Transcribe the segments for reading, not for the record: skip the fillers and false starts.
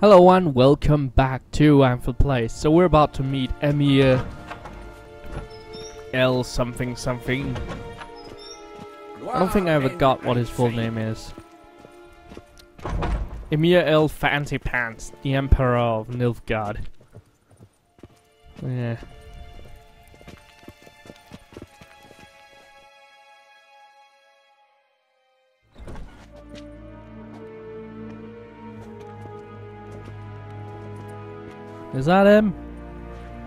Hello and welcome back to Ankford Place. So we're about to meet EMYHR L something something. I don't think I ever got what his full name is. EMYHR L Fancy Pants, the Emperor of Nilfgaard. Yeah. Is that him?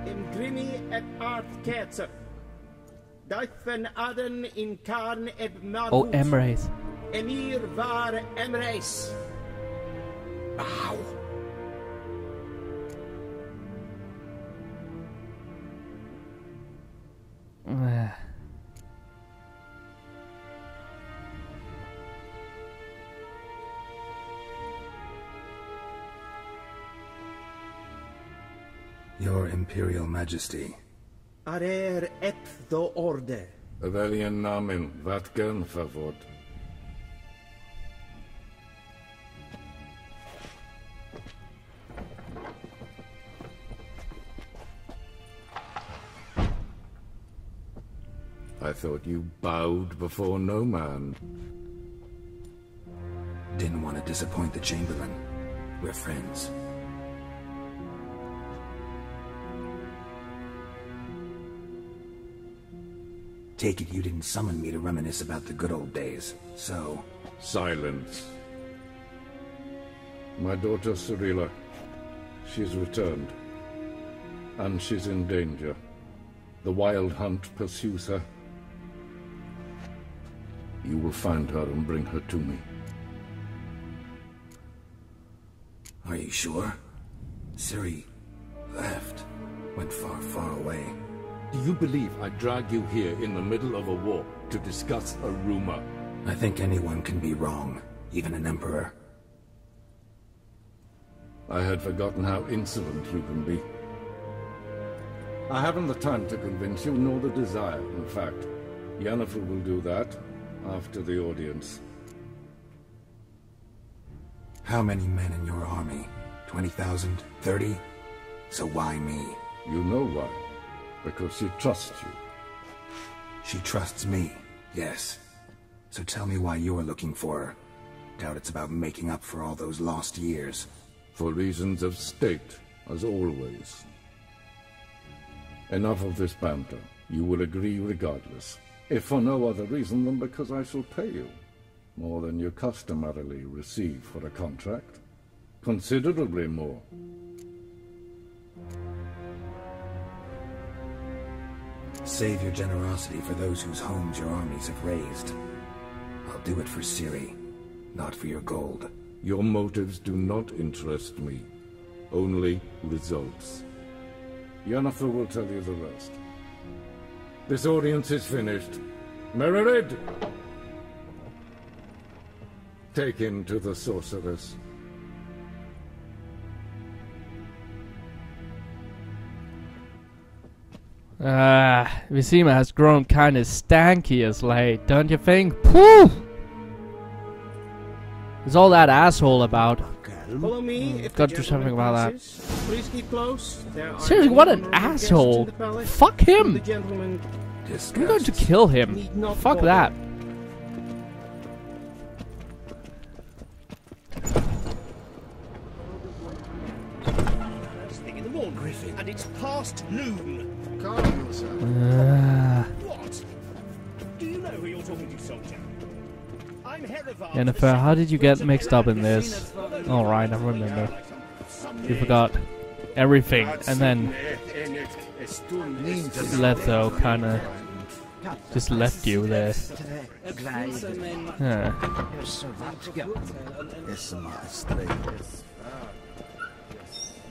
Imgrimi et art ketzer. Duifen aden in karn eb mavut. Oh, EMREIS. EMYHR VAR EMREIS. Ow. Your Imperial Majesty. Arer et do orde. Welchen Namen? Wat gern verwort? I thought you bowed before no man. Didn't want to disappoint the Chamberlain. We're friends. Take it you didn't summon me to reminisce about the good old days, so... Silence. My daughter Cyrilla, she's returned. And she's in danger. The Wild Hunt pursues her. You will find her and bring her to me. Are you sure? Ciri left. Went far, far away. Do you believe I drag you here in the middle of a war to discuss a rumor? I think anyone can be wrong, even an emperor. I had forgotten how insolent you can be. I haven't the time to convince you, nor the desire, in fact. Yennefer will do that after the audience. How many men in your army? 20,000? 30? So why me? You know why. Because she trusts you. She trusts me, yes. So tell me why you're looking for her. Doubt it's about making up for all those lost years. For reasons of state, as always. Enough of this banter. You will agree regardless. If for no other reason than because I shall pay you. More than you customarily receive for a contract. Considerably more. Save your generosity for those whose homes your armies have razed. I'll do it for Ciri, not for your gold. Your motives do not interest me. Only results. Yennefer will tell you the rest. This audience is finished. Mererid! Take him to the sorceress. Vizima has grown kinda stanky as late, don't you think? Pooh! What's all that asshole about? Follow me if Got to do something about that. Please keep close. Seriously, what an asshole! Fuck him! I'm going to kill him. Fuck that. In the morning, Griffin, and it's past noon. What? Do you know who you're talking to, soldier? I'm Herivard. Yennefer, how did you get mixed up in this? Alright, I remember. You forgot everything, and then Letho kinda just left you there. Huh.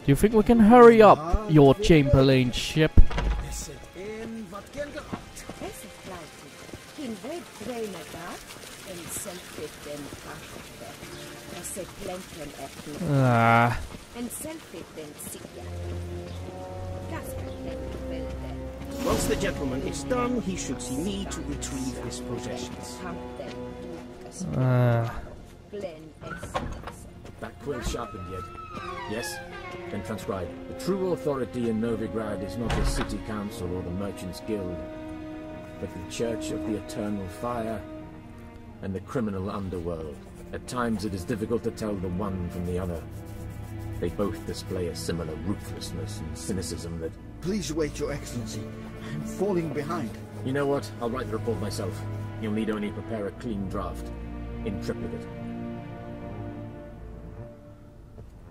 Do you think we can hurry up your Chamberlain ship? Once the gentleman is done, he should see me to retrieve his possessions. That quill sharpened yet? Yes? Then transcribe. The true authority in Novigrad is not the city council or the merchants' guild, but the Church of the Eternal Fire and the criminal underworld. At times it is difficult to tell the one from the other. They both display a similar ruthlessness and cynicism that... Please wait, Your Excellency. I'm falling behind. You know what? I'll write the report myself. You'll need only prepare a clean draft. In triplicate.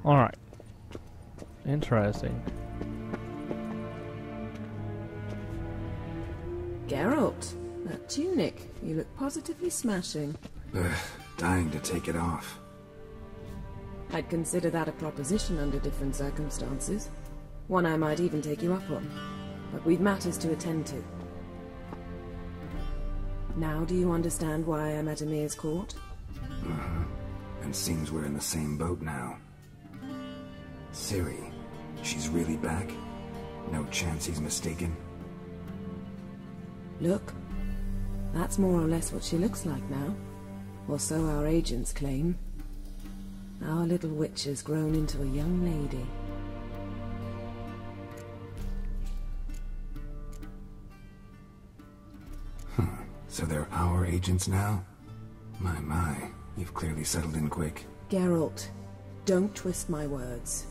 Alright. Interesting. Geralt, that tunic. You look positively smashing. Dying to take it off. I'd consider that a proposition under different circumstances. One I might even take you up on. But we've matters to attend to. Now do you understand why I'm at Emyr's court? And seems we're in the same boat now. Ciri, she's really back? No chance he's mistaken? Look, that's more or less what she looks like now. Or so our agents claim. Our little witch has grown into a young lady. So they're our agents now? My, you've clearly settled in quick. Geralt, don't twist my words.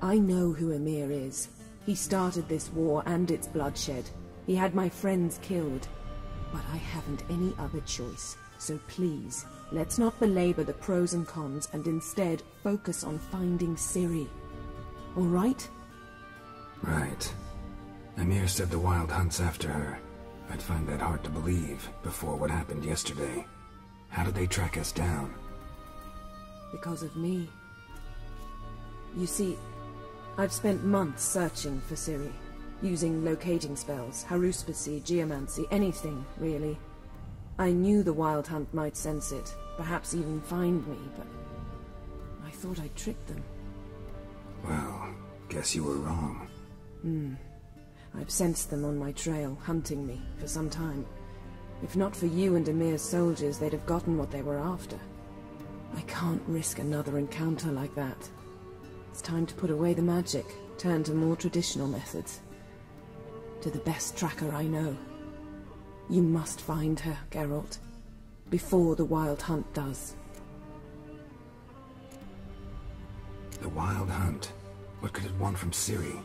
I know who Emyr is. He started this war and its bloodshed. He had my friends killed. But I haven't any other choice. So please, let's not belabor the pros and cons and instead focus on finding Ciri. All right? Right. Emyr said the Wild Hunt's after her. I'd find that hard to believe before what happened yesterday. How did they track us down? Because of me. You see, I've spent months searching for Ciri, using locating spells, haruspicy, geomancy, anything, really. I knew the Wild Hunt might sense it, perhaps even find me, but I thought I'd tricked them. Well, guess you were wrong. I've sensed them on my trail, hunting me, for some time. If not for you and Emyr's soldiers, they'd have gotten what they were after. I can't risk another encounter like that. It's time to put away the magic, turn to more traditional methods. To the best tracker I know. You must find her, Geralt. Before the Wild Hunt does. The Wild Hunt? What could it want from Ciri?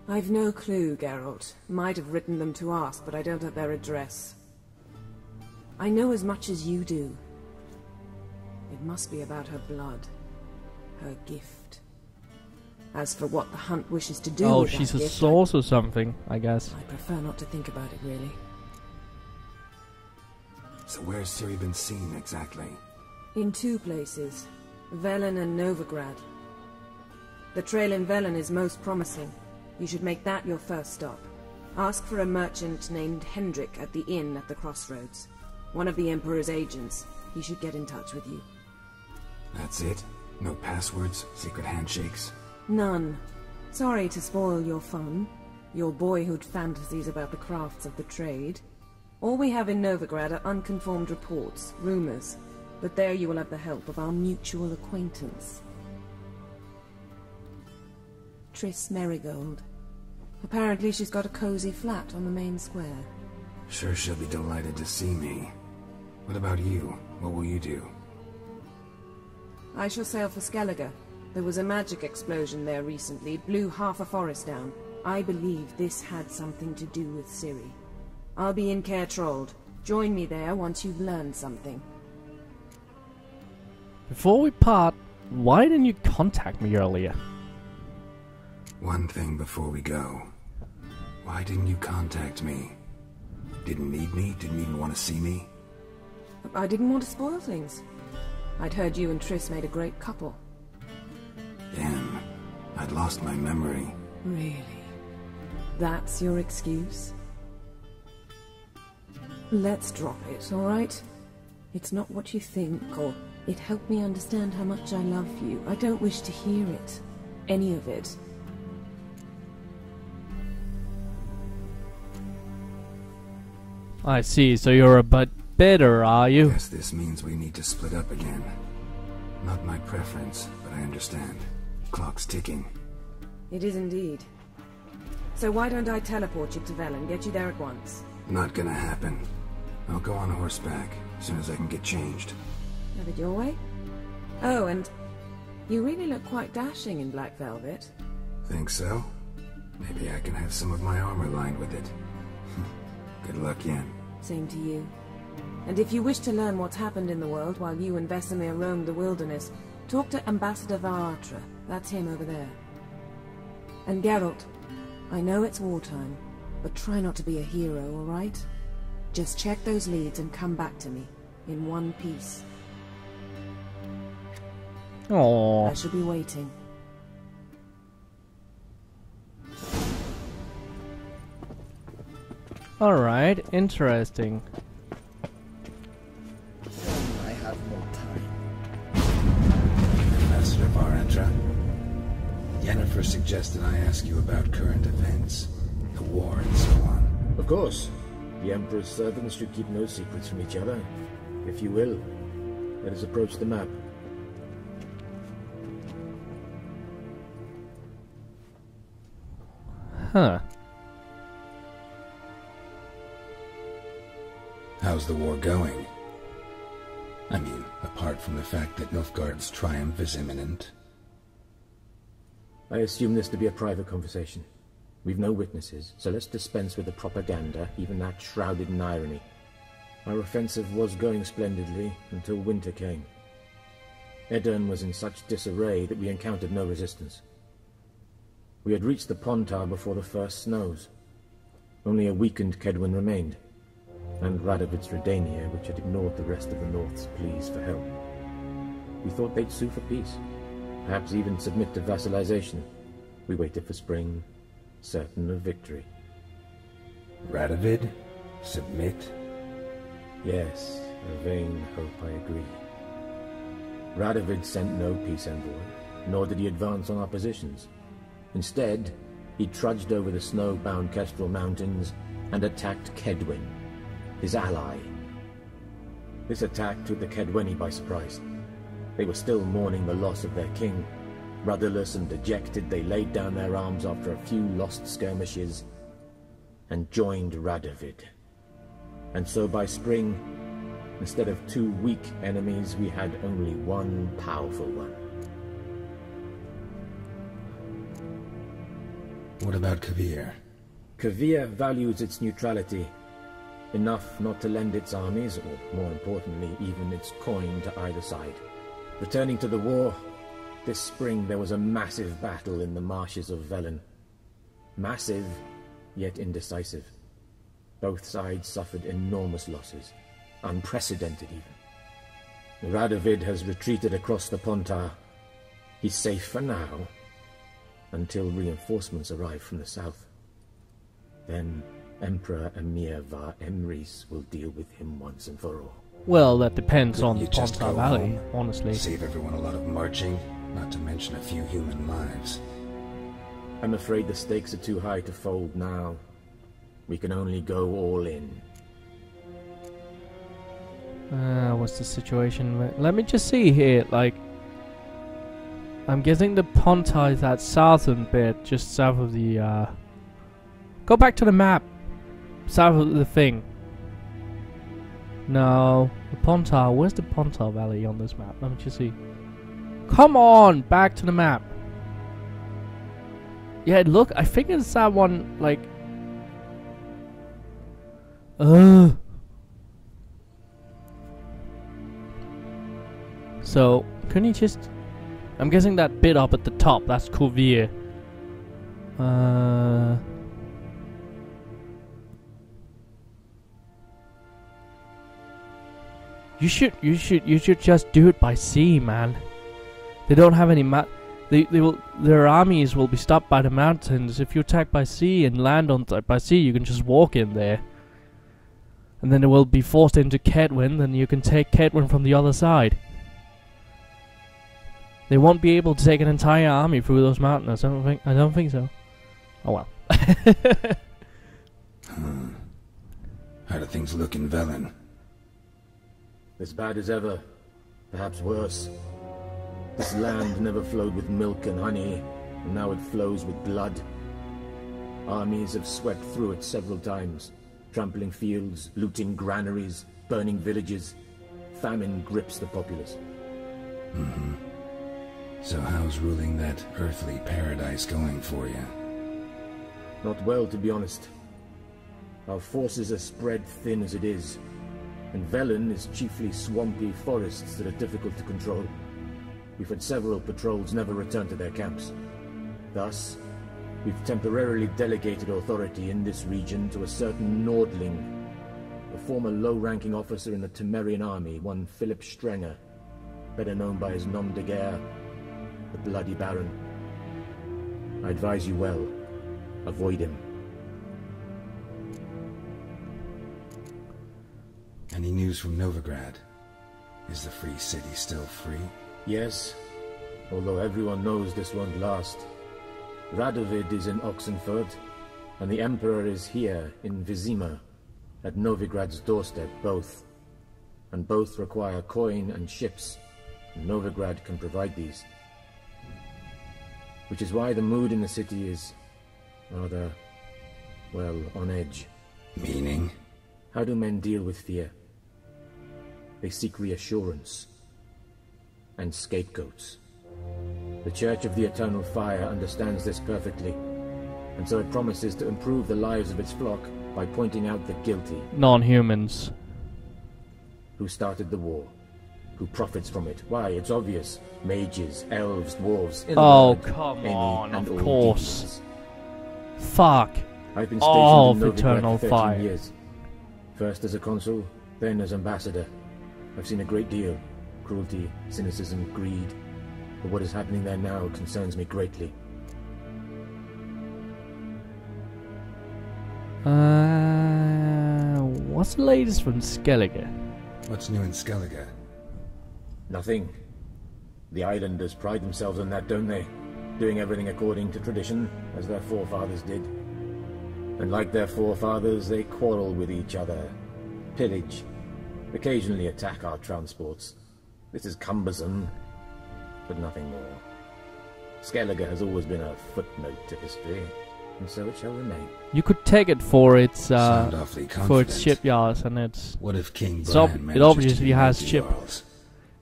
I've no clue, Geralt. Might have written them to ask, but I don't have their address. I know as much as you do. It must be about her blood. Her gift. As for what the Hunt wishes to do with she's that a gift, source or something, I guess. I prefer not to think about it, really. So where's Ciri been seen, exactly? In two places. Velen and Novigrad. The trail in Velen is most promising. You should make that your first stop. Ask for a merchant named Hendrik at the inn at the crossroads. One of the Emperor's agents. He should get in touch with you. That's it? No passwords, secret handshakes? None. Sorry to spoil your fun. Your boyhood fantasies about the crafts of the trade. All we have in Novigrad are unconfirmed reports, rumors. But there you will have the help of our mutual acquaintance. Triss Merigold. Apparently she's got a cozy flat on the main square. Sure she'll be delighted to see me. What about you? What will you do? I shall sail for Skellige. There was a magic explosion there recently, blew half a forest down. I believe this had something to do with Ciri. I'll be in Caer Trold. Join me there once you've learned something. Before we part, why didn't you contact me earlier? One thing before we go. Why didn't you contact me? Didn't need me? Didn't even want to see me? I didn't want to spoil things. I'd heard you and Triss made a great couple. Damn. I'd lost my memory. Really? That's your excuse? Let's drop it, alright? It's not what you think, or it helped me understand how much I love you. I don't wish to hear it. Any of it. I see, so you're a bit bitter, are you? Guess this means we need to split up again. Not my preference, but I understand. clock's ticking. It is indeed. So why don't I teleport you to Velen, get you there at once? Not gonna happen. I'll go on horseback as soon as I can get changed. Have it your way? Oh, and you really look quite dashing in black velvet. Think so? Maybe I can have some of my armor lined with it. Good luck, Yen. Same to you. And if you wish to learn what's happened in the world while you and Vesemir roamed the wilderness, talk to Ambassador var Emrei. That's him over there. And Geralt, I know it's wartime, but try not to be a hero, all right? Just check those leads and come back to me, in one piece. Aww. I shall be waiting. Alright, interesting. I have more time. Ambassador var Emrei. Yennefer suggested I ask you about current events, the war and so on. Of course. The Emperor's servants should keep no secrets from each other. If you will, let us approach the map. Huh. How's the war going? I mean, apart from the fact that Nilfgaard's triumph is imminent. I assume this to be a private conversation. We've no witnesses, so let's dispense with the propaganda, even that shrouded in irony. Our offensive was going splendidly until winter came. Edirne was in such disarray that we encountered no resistance. We had reached the Pontar before the first snows. Only a weakened Kedwin remained, and Radovid's Redania, which had ignored the rest of the North's pleas for help. We thought they'd sue for peace, perhaps even submit to vassalization. We waited for spring, certain of victory. Radovid? Submit? Yes, a vain hope, I agree. Radovid sent no peace envoy, nor did he advance on our positions. Instead, he trudged over the snow-bound Kestrel Mountains and attacked Kedwin, his ally. This attack took the Kedweni by surprise. They were still mourning the loss of their king. Rudderless and dejected, they laid down their arms after a few lost skirmishes and joined Radovid. And so by spring, instead of 2 weak enemies, we had only one powerful one. What about Kavir? Kavir values its neutrality, enough not to lend its armies, or more importantly, even its coin to either side. Returning to the war, this spring there was a massive battle in the marshes of Velen. Massive, yet indecisive. Both sides suffered enormous losses, unprecedented even. Radovid has retreated across the Pontar. He's safe for now, until reinforcements arrive from the south. Then Emperor EMYHR VAR EMREIS will deal with him once and for all. Well, that depends on You just Pontar go Valley, home, honestly. Save everyone a lot of marching, not to mention a few human lives. I'm afraid the stakes are too high to fold now. We can only go all in. What's the situation? Let me just see here, like... I'm guessing the Pontar is that southern bit, just south of the, Go back to the map! South of the thing. No, the Pontar. Where's the Pontar Valley on this map? Let me just see. Come on! Back to the map! Yeah, look, I think it's that one, like... So, couldn't you just... I'm guessing that bit up at the top, that's Kavir. You should just do it by sea, man. They don't have any their armies will be stopped by the mountains. If you attack by sea and land by sea, you can just walk in there. And then they will be forced into Kedwin, and you can take Kedwin from the other side. They won't be able to take an entire army through those mountains. I don't think so. Oh well. How do things look in Velen? As bad as ever, perhaps worse. This land never flowed with milk and honey, and now it flows with blood. Armies have swept through it several times, trampling fields, looting granaries, burning villages. Famine grips the populace. Mm-hmm. So how's ruling that earthly paradise going for you? Not well, to be honest. Our forces are spread thin as it is, and Velen is chiefly swampy forests that are difficult to control. We've had several patrols never return to their camps. Thus, we've temporarily delegated authority in this region to a certain Nordling, a former low-ranking officer in the Temerian army, one Philip Strenger, better known by his nom de guerre, the Bloody Baron. I advise you well. Avoid him. Any news from Novigrad? Is the free city still free? Yes, although everyone knows this won't last. Radovid is in Oxenford, and the Emperor is here in Vizima, at Novigrad's doorstep, both. And both require coin and ships, and Novigrad can provide these. Which is why the mood in the city is rather, well, on edge. Meaning? How do men deal with fear? They seek reassurance and scapegoats. The Church of the Eternal Fire understands this perfectly, and so it promises to improve the lives of its flock by pointing out the guilty. Non-humans. Who started the war? Who profits from it? Why, it's obvious. Mages, elves, dwarves... Oh, Illiard, come Amy, on, and of all course. deviants. Fuck. I've been All stationed in of Eternal Novigrad for 13 Fire. years. First as a consul, then as ambassador. I've seen a great deal. Cruelty, cynicism, greed. But what is happening there now concerns me greatly. What's the latest from Skellige? What's new in Skellige? Nothing. The islanders pride themselves on that, don't they? Doing everything according to tradition, as their forefathers did. And like their forefathers, they quarrel with each other, pillage, occasionally attack our transports. This is cumbersome, but nothing more. Skellige has always been a footnote to history, and so it shall remain. You could take it for its Sound awfully for confident. its shipyards and its What if King So, Brian it manages obviously to has unite the ship- Jarls?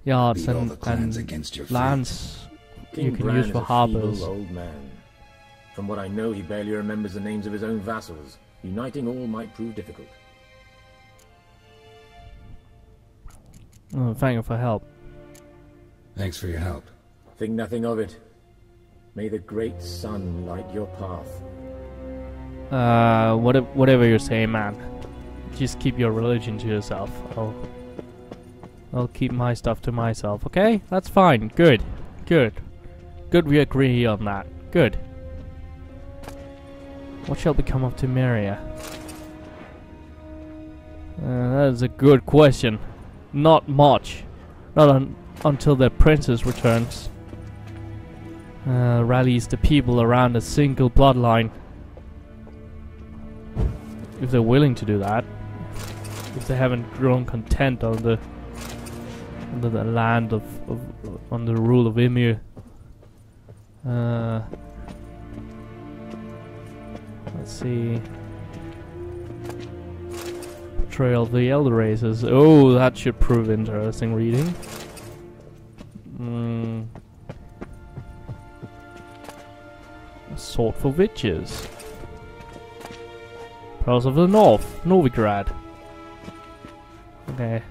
yards Beat all the clans against your fleet. lands you King can Bran use is for a harbors. feeble old man. From what I know, he barely remembers the names of his own vassals. Uniting all might prove difficult. Oh, thank you for help. Thanks for your help. Think nothing of it. May the great sun light your path. Whatever you're saying, man. Just keep your religion to yourself. I'll keep my stuff to myself, okay? That's fine. Good. Good. Good, we agree on that. Good. What shall become of Temeria? That is a good question. Not much. Not until the princess returns. Rallies the people around a single bloodline. If they're willing to do that. If they haven't grown content on the land of under the rule of EMYHR. Let's see. Portrayal of the Elder Races. Oh, that should prove interesting reading. Sword for Witches. Pearls of the North. Novigrad. Okay.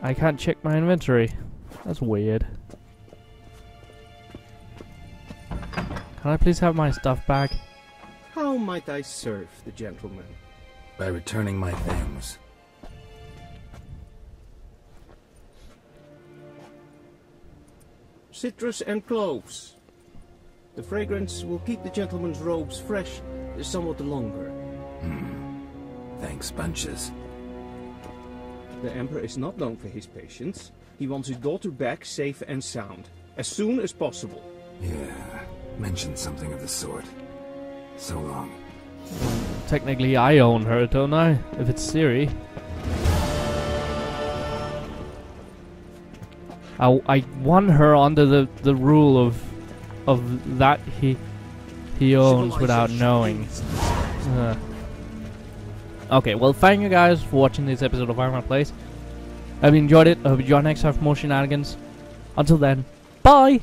I can't check my inventory. That's weird. Can I please have my stuff back? How might I serve the gentleman? By returning my things. Citrus and cloves. The fragrance will keep the gentleman's robes fresh somewhat longer. Thanks, bunches. The Emperor is not known for his patience. He wants his daughter back safe and sound, as soon as possible. Yeah, mentioned something of the sort. So long. Technically, I own her, don't I? If it's Ciri. I won her under the rule of that he owns without knowing. Okay, well, thank you guys for watching this episode of Iron Man Plays. I hope you enjoyed it. I hope you join next time for more shenanigans. Until then, bye!